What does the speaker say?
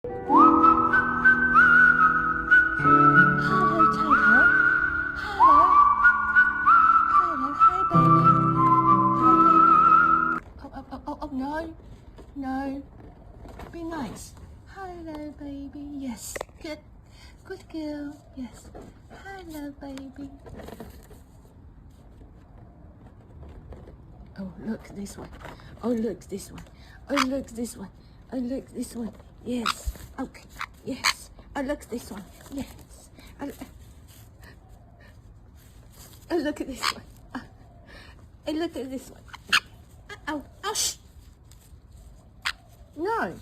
Hello, Toto. Hello. Hello. Hi, baby. Hi, baby. Oh, no. No. Be nice. Hello, baby. Yes. Good. Good girl. Yes. Hello, baby. Oh, look this one. Oh, look this one. Oh, look this one. Oh, look this one. Yes. Okay. Yes. Oh, look this one. Yes. Oh, look at this one. Oh, look at this one. Oh, shh. No.